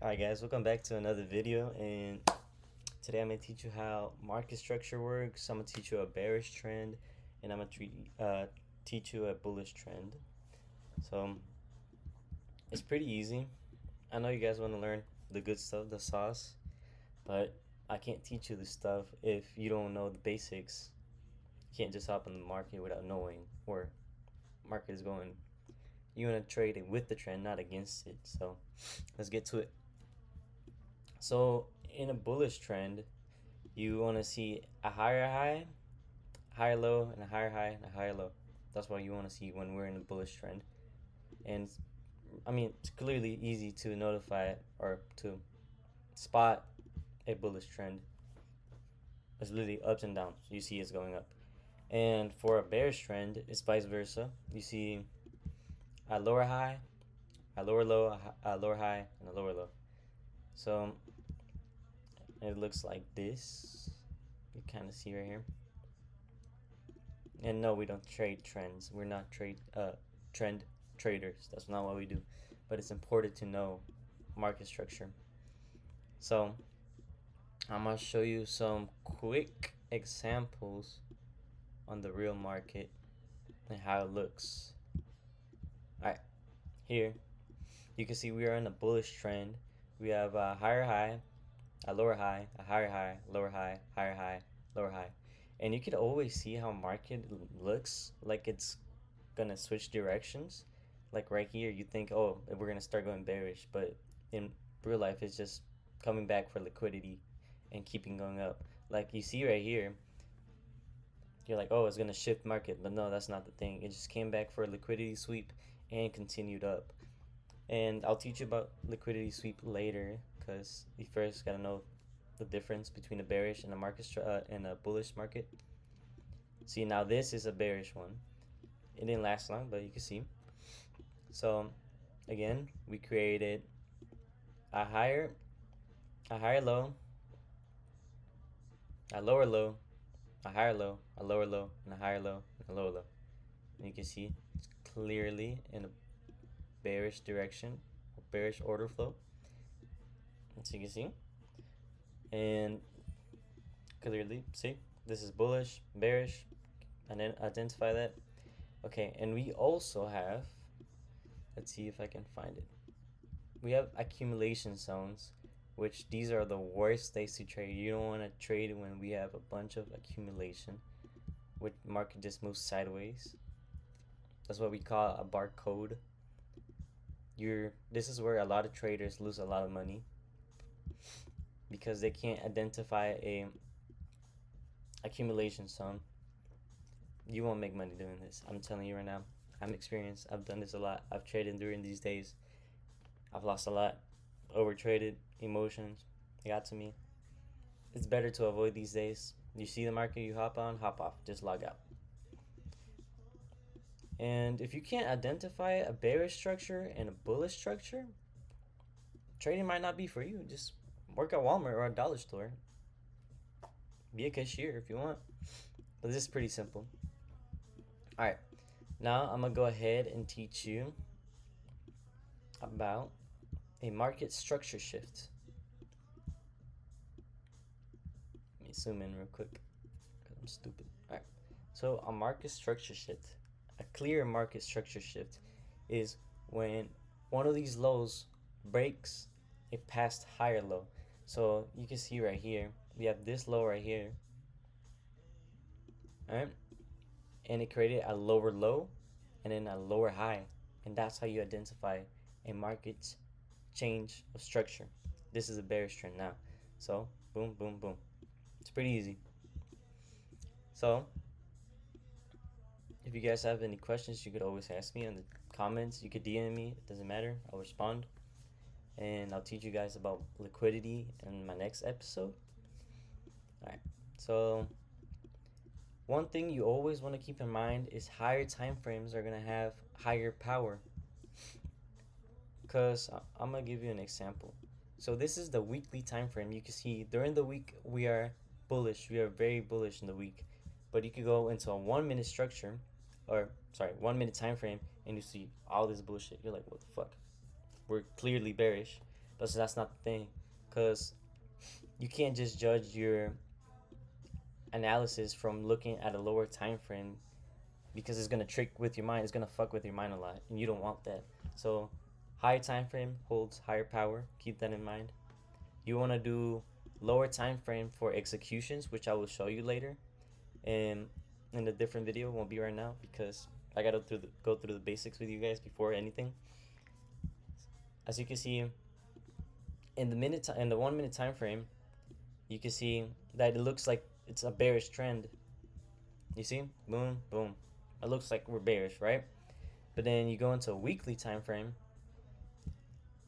Alright guys, welcome back to another video, and today I'm going to teach you how market structure works. I'm going to teach you a bearish trend, and I'm going to teach you a bullish trend. So it's pretty easy. I know you guys want to learn the good stuff, the sauce, but I can't teach you the stuff if you don't know the basics. You can't just hop in the market without knowing where market is going. You want to trade it with the trend, not against it. So let's get to it. So in a bullish trend, you want to see a higher high, higher low, and a higher high, and a higher low. That's what you want to see when we're in a bullish trend. And I mean, it's clearly easy to notify or to spot a bullish trend. It's literally ups and downs. You see it's going up. And for a bearish trend, it's vice versa. You see a lower high, a lower low, a lower high, and a lower low. So it looks like this. You kind of see right here. And no, we don't trade trends. We're not trend traders. That's not what we do. But it's important to know market structure. So I'm gonna show you some quick examples on the real market and how it looks. Alright, here you can see we are in a bullish trend. We have a higher high, a lower high, a higher high, lower high, higher high, lower high. And you can always see how market looks like it's gonna switch directions. Like right here, you think, oh, we're gonna start going bearish, but in real life, it's just coming back for liquidity and keeping going up. Like you see right here, you're like, oh, it's gonna shift market, but no, that's not the thing. It just came back for a liquidity sweep and continued up. And I'll teach you about liquidity sweep later, because you first gotta know the difference between a bearish and a and a bullish market. See, now this is a bearish one. It didn't last long, but you can see. So again, we created a higher low, a lower low, a higher low, a lower low, and a higher low, and a lower low. And you can see it's clearly in a bearish direction, bearish order flow. As you can see, and clearly see this is bullish, bearish, and then identify that. Okay, and we also have, let's see if I can find it. We have accumulation zones, which these are the worst days to trade. You don't want to trade when we have a bunch of accumulation, which market just moves sideways. That's what we call a barcode. This is where a lot of traders lose a lot of money, because they can't identify a accumulation zone. You won't make money doing this. I'm telling you right now. I'm experienced. I've done this a lot. I've traded during these days. I've lost a lot. Overtraded. Emotions. It got to me. It's better to avoid these days. You see the market, you hop on, hop off. Just log out. And if you can't identify a bearish structure and a bullish structure, trading might not be for you. Just work at Walmart or a dollar store. Be a cashier if you want. But this is pretty simple. Alright, now I'm going to go ahead and teach you about a market structure shift. Let me zoom in real quick, because I'm stupid. Alright, so a market structure shift, a clear market structure shift, is when one of these lows breaks a past higher low. So you can see right here, we have this low right here, alright, and it created a lower low and then a lower high, and that's how you identify a market's change of structure. This is a bearish trend now, so boom, boom, boom. It's pretty easy. So if you guys have any questions, you could always ask me in the comments. You could DM me, it doesn't matter, I'll respond. And I'll teach you guys about liquidity in my next episode. Alright, so one thing you always want to keep in mind is higher time frames are going to have higher power. Because I'm going to give you an example. So this is the weekly time frame. You can see during the week we are bullish. We are very bullish in the week. But you could go into a 1 minute structure or sorry, 1 minute time frame, and you see all this bullshit. You're like, what the fuck? We're clearly bearish, but so that's not the thing, because you can't just judge your analysis from looking at a lower time frame, because it's gonna trick with your mind. It's gonna fuck with your mind a lot, and you don't want that. So, higher time frame holds higher power. Keep that in mind. You want to do lower time frame for executions, which I will show you later, and in a different video. Won't be right now because I gotta go through the basics with you guys before anything. As you can see, in the 1 minute time frame, you can see that it looks like it's a bearish trend. You see, boom, boom. It looks like we're bearish, right? But then you go into a weekly time frame,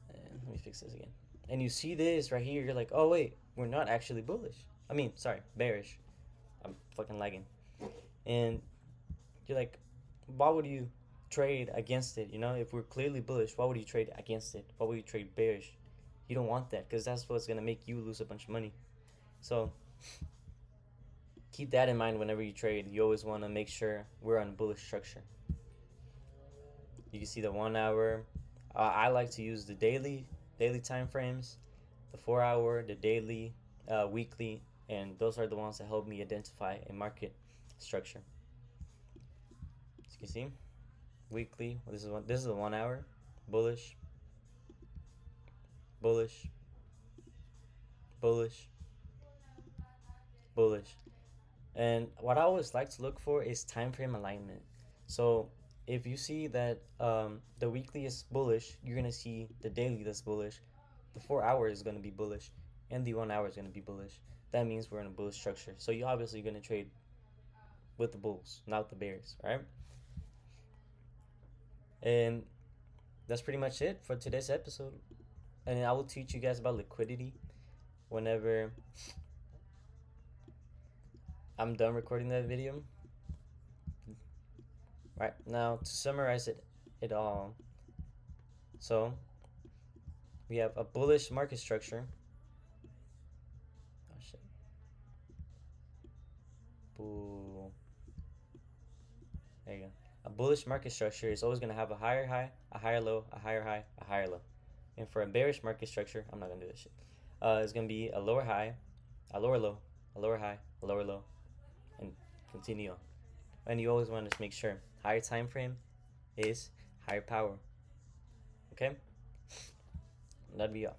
and let me fix this again. And you see this right here, you're like, oh wait, we're not actually bullish. I mean, sorry, bearish. I'm fucking lagging. And you're like, why would you trade against it? You know, if we're clearly bullish, why would you trade against it? Why would you trade bearish? You don't want that, because that's what's gonna make you lose a bunch of money. So keep that in mind whenever you trade. You always want to make sure we're on bullish structure. You can see the 1 hour. I like to use the daily time frames, the 4 hour, the daily, weekly, and those are the ones that help me identify a market structure. As you can see, weekly. This is a 1 hour, bullish, bullish, bullish, bullish. And what I always like to look for is time frame alignment. So if you see that the weekly is bullish, you're gonna see the daily that's bullish, the 4 hour is gonna be bullish, and the 1 hour is gonna be bullish. That means we're in a bullish structure. So you're obviously gonna trade with the bulls, not the bears, right? And that's pretty much it for today's episode. And I will teach you guys about liquidity whenever I'm done recording that video. Right now, to summarize it all, so we have a bullish market structure. Oh shit. Bull. There you go. A bullish market structure is always going to have a higher high, a higher low, a higher high, a higher low. And for a bearish market structure, I'm not going to do this shit. It's going to be a lower high, a lower low, a lower high, a lower low, and continue on. And you always want to make sure higher time frame is higher power. Okay? That'd be all.